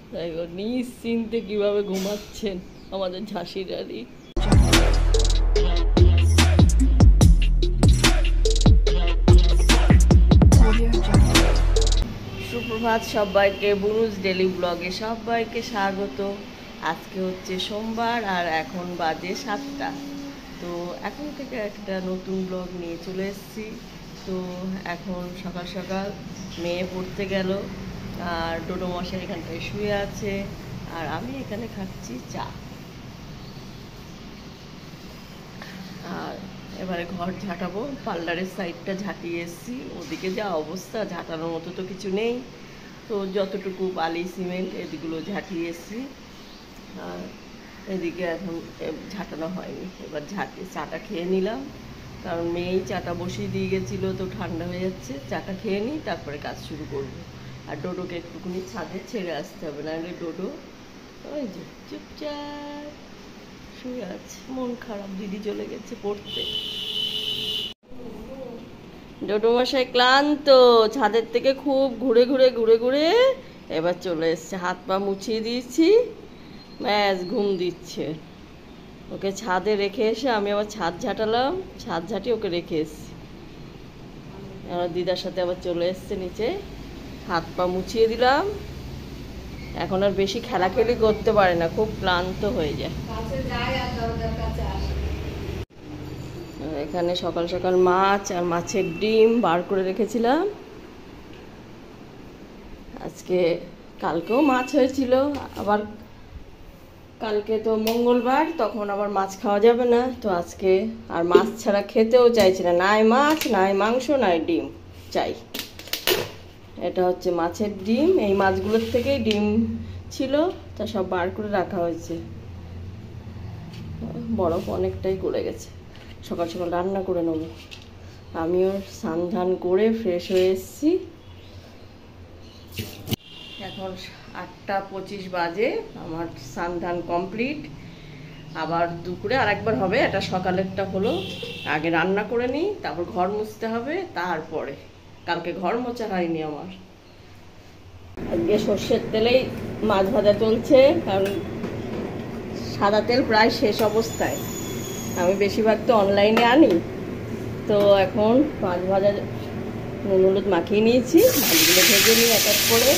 নিশ্চিন্তে কিভাবে ঘুমাচ্ছেন আমাদের ঝাঁসির রানী। সুপ্রভাত সবাইকে, বুনুস ডেলি ব্লগে সবাইকে স্বাগত। আজকে হচ্ছে সোমবার আর এখন বাজে 7টা। তো এখন থেকে একটা নতুন ব্লগ নিয়ে চলে এসেছি। তো এখন সকাল সকাল মেয়ে পড়তে গেল, আর ডোডো মশাই এখানটায় শুয়ে আছে, আর আমি এখানে খাচ্ছি চা। আর এবারে ঘর ঝাঁটাবো, পার্লারের সাইডটা ঝাঁটিয়ে এসেছি। ওদিকে যা অবস্থা, ঝাঁটানোর মতো তো কিছু নেই। তো যতটুকু বালি সিমেন্ট এদিকগুলো ঝাঁটিয়ে এসেছি, আর এদিকে এখন ঝাঁটানো হয়নি। এবার চাটা খেয়ে নিলাম, কারণ মেয়েই চাটা বসিয়ে দিয়ে গেছিলো, তো ঠান্ডা হয়ে যাচ্ছে। চাটা খেয়ে নিই, তারপরে কাজ শুরু করব। আর ডোডোকে একটুখানি ছাদে ছেড়ে আসতে হবে, নাহলে ডোডো ওই যে চুপচাপ শুয়ে আছে, মন খারাপ, দিদি চলে গেছে পড়তে। ডোডো মশাই ক্লান্ত, ছাদের থেকে খুব ঘুরে ঘুরে এবার চলে এসছে। হাত পা মুছিয়ে দিয়েছি, ব্যাস ঘুম দিচ্ছে। ওকে ছাদে রেখে এসে আমি আবার ছাদ ঝাঁটালাম, ছাদ ঝাঁটিয়ে ওকে রেখে এসেছি। আমার দিদার সাথে আবার চলে এসছে নিচে, হাত পা মুছিয়ে দিলাম। এখন আর বেশি খেলাখেলি করতে পারে না, খুব ক্লান্ত হয়ে যায়। এখানে সকাল সকাল মাছ আর মাছের ডিম বার করে রেখেছিলাম। আজকে কালকেও মাছ হয়েছিল, আবার কালকে তো মঙ্গলবার, তখন আবার মাছ খাওয়া যাবে না। তো আজকে আর মাছ ছাড়া খেতেও চাইছি না, নাই মাছ নাই মাংস নাই ডিম চাই। এটা হচ্ছে মাছের ডিম, এই মাছগুলোর থেকেই ডিম ছিল, তা সব বার করে রাখা হয়েছে। বরফ অনেকটাই গলে গেছে। সকাল সকাল রান্না করে নেব। আমিও স্নান ধান করে ফ্রেশ হয়ে এসেছি। এখন 8:25 বাজে, আমার স্নান ধান কমপ্লিট। আবার দুপুরে আরেকবার হবে, এটা সকালেরটা হলো। আগে রান্না করে নিই, তারপর ঘর মুছতে হবে, তারপরে। কালকে ঘর মোছা হয়নি আমার। আজকে সর্ষের তেলেই মাছ ভাজা চলছে, কারণ সাদা তেল প্রায় শেষ অবস্থায়। আমি বেশিরভাগ তো অনলাইনে আনি। তো এখন মাছ ভাজা নুন হলুদ মাখিয়ে নিয়েছি, মাছগুলো ভেজে নিই এক এক করে।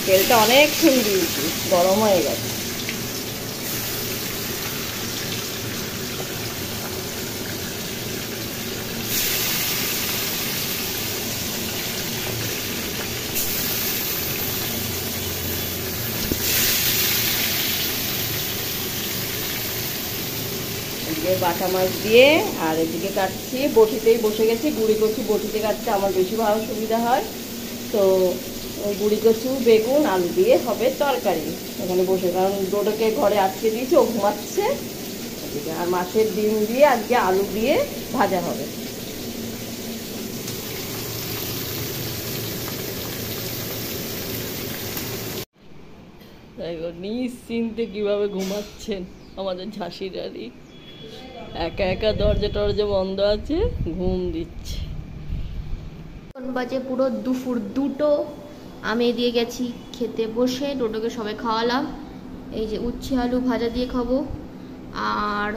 তেলটা অনেকক্ষণ দিয়েছি, গরম হয়ে গেছে। এদিকে বাটা মাছ দিয়ে, আর এদিকে কাটছি, বটিতেই বসে গেছি। গুঁড়ি কচু বটিতে কাটতে আমার বেশি ভালো সুবিধা হয়। তো গুঁড়ি কচু বেগুন আলু দিয়ে হবে তরকারি এখানে বসে, কারণ ডোডোকে ঘরে আটকে দিয়েছি, ও ঘুমাচ্ছে। আর মাছের ডিম দিয়ে আজকে আলু দিয়ে ভাজা হবে। নিশ্চিন্তে কিভাবে ঘুমাচ্ছেন আমাদের ঝাঁসির রানী। একা একা দরজা টরজা বন্ধ আছে, ঘুম দিচ্ছে। বাজে পুরো দুপুর 2টো। আমি দিয়ে গেছি খেতে বসে, ডোডোকে সবাই খাওয়ালাম। এই যে উচ্ছে আলু ভাজা দিয়ে খাবো, আর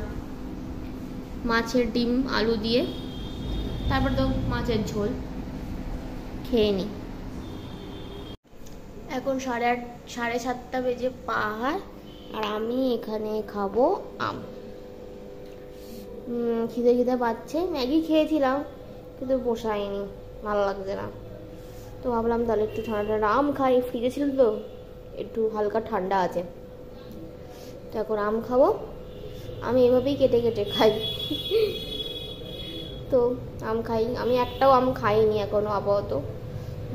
মাছের ডিম আলু দিয়ে, তারপর তো মাছের ঝোল খেয়ে নিই। এখন 7:30 বেজে পাহাড়, আর আমি এখানে খাবো আম। খিদে পাচ্ছে। ম্যাগি খেয়েছিলাম কিন্তু পোষায়নি, ভালো লাগছে না। তো ভাবলাম তাহলে একটু ঠান্ডা ঠান্ডা আম খাই, ফ্রিজে ছিল তো, একটু হালকা ঠান্ডা আছে। তো এখন আম খাবো। আমি এভাবেই কেটে কেটে খাই। তো আম খাই, আমি একটাও আম খাইনি এখনো আপাতত।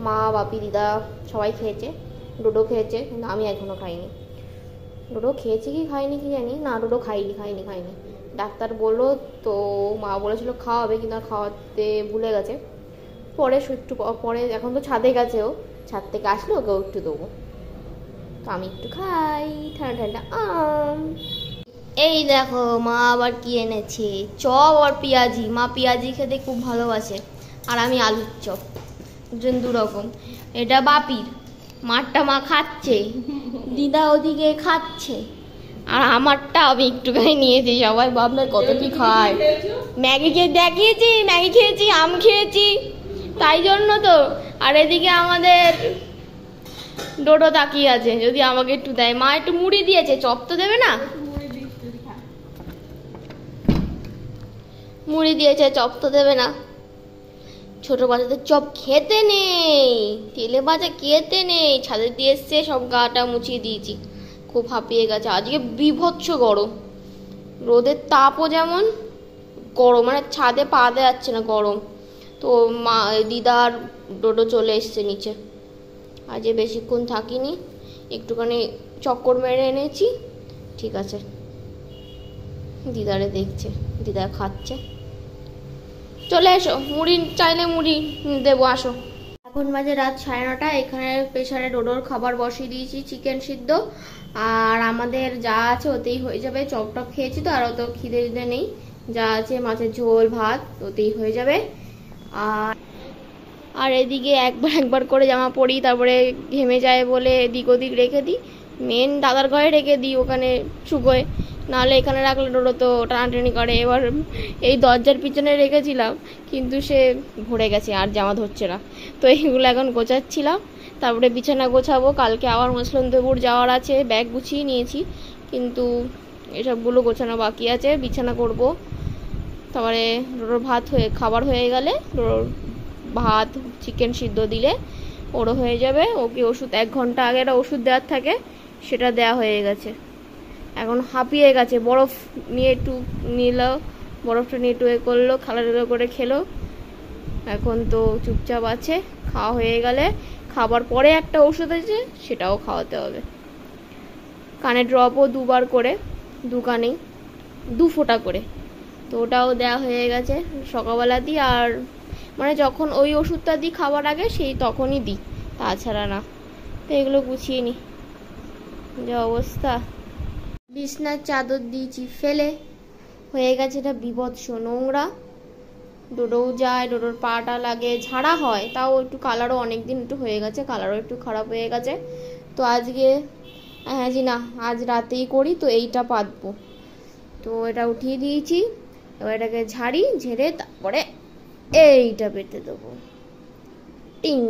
মা বাপি দিদা সবাই খেয়েছে, ডোডো খেয়েছে, কিন্তু আমি এখনো খাইনি। ডোডো খেয়েছে কি খাইনি কি জানি না, ডোডো খাইনি। ডাক্তার বললো, তো মা বলেছিল খাওয়াবে, কিন্তু আর খাওয়াতে ভুলে গেছে। পরে একটু পরে, এখন তো ছাদে গেছে, ও ছাদ থেকে আসলে ওকেও একটু দেবো। তো আমি একটু খাই ঠান্ডা ঠান্ডা আম। এই দেখো মা আবার কি এনেছে, চপ আর পেঁয়াজি। মা পেঁয়াজি খেতে খুব ভালোবাসে, আর আমি আলুর চপ, দুজন 2 রকম। এটা বাপির, মারটা মা খাচ্ছে, দিদা ওদিকে খাচ্ছে, আর আমারটা আমি একটুখানি নিয়েছি। সবাই ভাবনা কত কি খায়। ম্যাগি খেয়ে দেখিয়েছি, ম্যাগি খেয়েছি, আম খেয়েছি, তাই জন্য তো। আর এদিকে আমাদের ডোডো তাকিয়ে আছে, যদি আমাকে একটু দেয়। মা একটু মুড়ি দিয়েছে, চপ তো দেবে না। মুড়ি দিয়েছে, চপ তো দেবে না। ছোট বাচ্চাদের চপ খেতে নেই, তেলে ভাজা খেতে নেই। ছাদে দিয়ে এসছে, সব গাটা মুছিয়ে দিয়েছি। খুব হাঁপিয়ে গেছে, আজকে বিভৎস গরম। রোদের তাপও যেমন, গরম মানে ছাদে পা দেওয়া যাচ্ছে না, গরম। তো মা, দিদা আর ডোডো চলে এসছে নিচে। আজ বেশিক্ষণ থাকিনি, একটুখানি চক্কর মেরে এনেছি। ঠিক আছে, দিদারে দেখছে, দিদা খাচ্ছে। চলে এসো, মুড়ি চাইলে মুড়ি দেবো, আসো। এখন বাজে রাত 9:30। এখানে প্রেসারে ডোডোর খাবার বসিয়ে দিয়েছি, চিকেন সিদ্ধ। আর আমাদের যা আছে ওতেই হয়ে যাবে। চপ টপ খেয়েছি তো, আর অত খিদে দিদে নেই। যা আছে মাছের ঝোল ভাত, ওতেই হয়ে যাবে। আর এদিকে একবার করে জামা পরি, তারপরে ঘেমে যায় বলে এদিক ওদিক রেখে দিই। মেন দাদার ঘরে রেখে দিই, ওখানে শুকোয়। নাহলে এখানে রাখলে ডোডো তো টানাটানি করে। এবার এই দরজার পিছনে রেখেছিলাম, কিন্তু সে ভরে গেছে, আর জামা ধরছে না। তো এইগুলো এখন গোছাচ্ছিলাম, তারপরে বিছানা গোছাবো। কালকে আবার মুসলন্দপুর যাওয়ার আছে, ব্যাগ গুছিয়ে নিয়েছি, কিন্তু এসবগুলো গোছানো বাকি আছে। বিছানা করব, তারপরে ডোডোর খাবার হয়ে গেলে, ডোডোর ভাত চিকেন সিদ্ধ দিলে ওরও হয়ে যাবে। ওকে ওষুধ 1 ঘন্টা আগে একটা ওষুধ দেওয়ার থাকে, সেটা দেওয়া হয়ে গেছে। এখন হাঁপিয়ে গেছে, বরফ নিয়ে একটু নিল, বরফটা নিয়ে একটু করলো, খেলাধুলো করে খেলো। এখন তো চুপচাপ আছে। খাওয়া হয়ে গেলে, খাবার পরে একটা ওষুধ আছে, সেটাও খাওয়াতে হবে। কানে ড্রপও 2 বার করে, 2 কানেই 2 ফোঁটা করে, তো ওটাও দেওয়া হয়ে গেছে। সকালবেলা দিই, আর মানে যখন ওই ওষুধটা দিই খাবার আগে, সেই তখনই দিই, তাছাড়া না। তো এগুলো গুছিয়ে নিই, যে অবস্থা। বিছনার চাদর দিয়েছি ফেলে, হয়ে গেছে এটা বিভৎস নোংরা। ডোডোও যায়, ডোডোর পাটা লাগে, ঝাড়া হয়, তাও একটু কালারও অনেকদিন একটু হয়ে গেছে, কালারও একটু খারাপ হয়ে গেছে। তো আজকে না, আজ রাতেই করি, তো এইটা পাতবো। তো এটা উঠিয়ে দিয়েছি, এবার এটাকে ঝেড়ে তারপরে এইটা পেতে দেবো। টিং,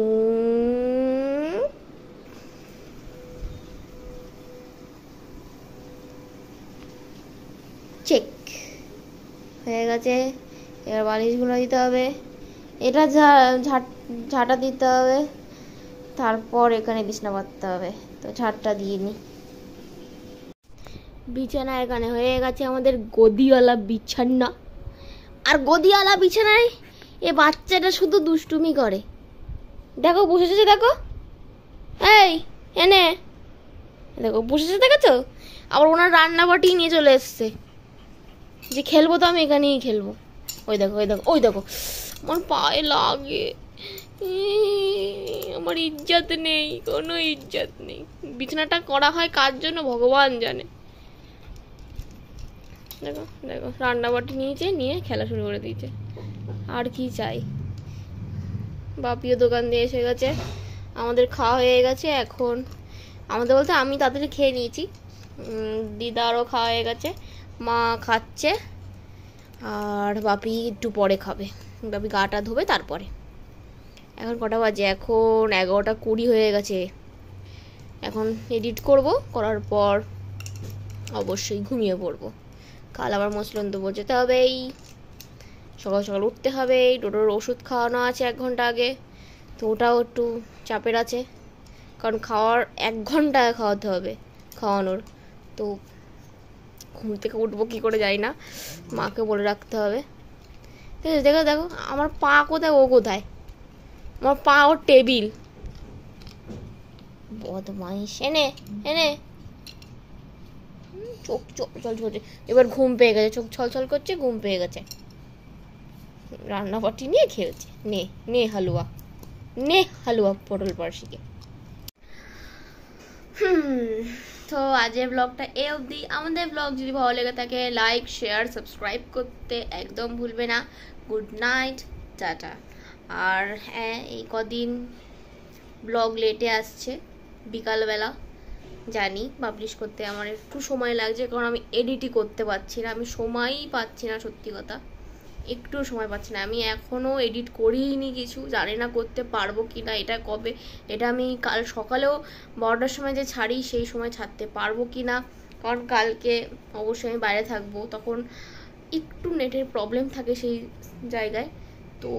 চেক হয়ে গেছে। এবার বালিশগুলো দিতে হবে, এটা ঝাঁটা দিতে হবে, তারপর এখানে বিছানা পাততে হবে। তো ঝাঁটটা দিয়ে নিই। বিছানা এখানে হয়ে গেছে, আমাদের গদিওয়ালা বিছানা। আর গদিওয়ালা বিছানায় এ বাচ্চাটা শুধু দুষ্টুমি করে। দেখো বসেছে, দেখো, এই এনে দেখো বসেছে, দেখেছো? আবার ওনার রান্না বাটি নিয়ে চলে এসছে, যে খেলবো তো আমি এখানেই খেলবো। ওই দেখো, ওই দেখো, ওই দেখো, আমার পায়ে লাগে। আমার ইজ্জত নেই, কোনো ইজ্জত নেই। বিছানাটা করা হয় কার জন্য ভগবান জানে। দেখো দেখো, রান্না বাটি নিয়েছে, নিয়ে খেলা শুরু করে দিয়েছে। আর কি চাই। বাপিও দোকান দিয়ে এসে গেছে, আমাদের খাওয়া হয়ে গেছে। এখন আমাদের বলতে আমি তাড়াতাড়ি খেয়ে নিয়েছি, দিদারও খাওয়া হয়ে গেছে, মা খাচ্ছে, আর বাপি একটু পরে খাবে। বাপি গাটা ধোবে তারপরে। এখন কটা বাজে? এখন 11:20 হয়ে গেছে। এখন এডিট করব, করার পর অবশ্যই ঘুমিয়ে পড়বো। কাল আবার মুসলন্দপুর যেতে হবে, সকাল সকাল উঠতে হবে। ডোডোর ওষুধ খাওয়ানো আছে 1 ঘন্টা আগে, তো ওটাও একটু চাপের আছে, কারণ খাওয়ার 1 ঘন্টা খাওয়াতে হবে খাওয়ানোর। তো ঘুম থেকে উঠবো কী করে যাই না, মাকে বলে রাখতে হবে। ঠিক আছে, দেখো দেখো আমার পা কোথায়, ও কোথায়, আমার পা ওর টেবিল। বদমাইশ, এনে এনে চোখ চল চলছে। এবার ঘুম পেয়ে গেছে, চোখ ছলছল করছে, ঘুম পেয়ে গেছে। রান্নাবাটি নিয়ে খেয়েছে। নে নে হালুয়া, নে হালুয়া পটল পারসিকে। তো আজকের ব্লগটা এই অবধি। আমাদের ব্লগ যদি ভালো লেগে থাকে, লাইক শেয়ার সাবস্ক্রাইব করতে একদম ভুলবে না। Good night, tata. আর হ্যাঁ, এই কদিন ব্লগ লেটে আসছে, বিকালবেলা। জানি পাবলিশ করতে আমার একটু সময় লাগছে, কারণ আমি এডিটই করতে পারছি না, আমি সময়ই পাচ্ছি না, সত্যি কথা একটু সময় পাচ্ছি না। আমি এখনও এডিট করিনি কিছু, জানি না করতে পারবো কি না। এটা কবে, এটা আমি কাল সকালেও 12টার সময় যে ছাড়ি সেই সময় ছাড়তে পারবো কি না, কারণ কালকে অবশ্যই আমি বাইরে থাকবো, তখন একটু নেটের প্রবলেম থাকে সেই জায়গায়। তো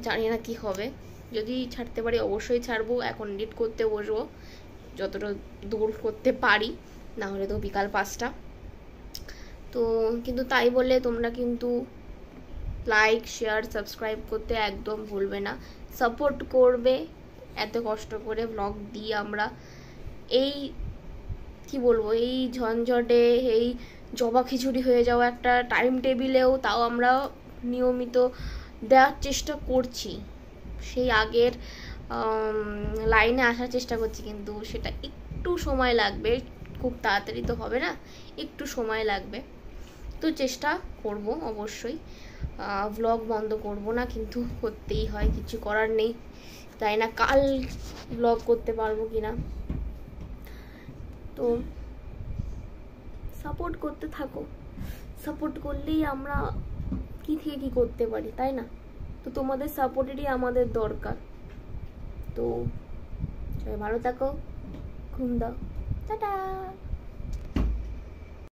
জানি না কি হবে, যদি ছাড়তে পারি অবশ্যই ছাড়বো। এখন এডিট করতে বসবো, যতটা দূর করতে পারি, না হলে তো বিকাল 5টা। তো কিন্তু তাই বলে তোমরা কিন্তু লাইক শেয়ার সাবস্ক্রাইব করতে একদম ভুলবে না, সাপোর্ট করবে। এত কষ্ট করে ব্লগ দিই আমরা, এই কি বলবো, এই ঝঞ্ঝটে, এই জবা খিচুড়ি হয়ে যাওয়া একটা টাইম টেবিলেও তাও আমরা নিয়মিত দেওয়ার চেষ্টা করছি, সেই আগের লাইনে আসার চেষ্টা করছি, কিন্তু সেটা একটু সময় লাগবে, খুব তাড়াতাড়ি তো হবে না, একটু সময় লাগবে। তো চেষ্টা করব অবশ্যই, ভ্লগ বন্ধ করব না, কিন্তু করতেই হয়, কিছু করার নেই। তাই না কাল ভ্লগ করতে পারবো কিনা। তো সাপোর্ট করতে থাকো, সাপোর্ট করলেই আমরা কি থেকে কি করতে পারি, তাই না? তো তোমাদের সাপোর্টেরই আমাদের দরকার। তো সবাই ভালো থাকো, ঘুম দাও, টাটা।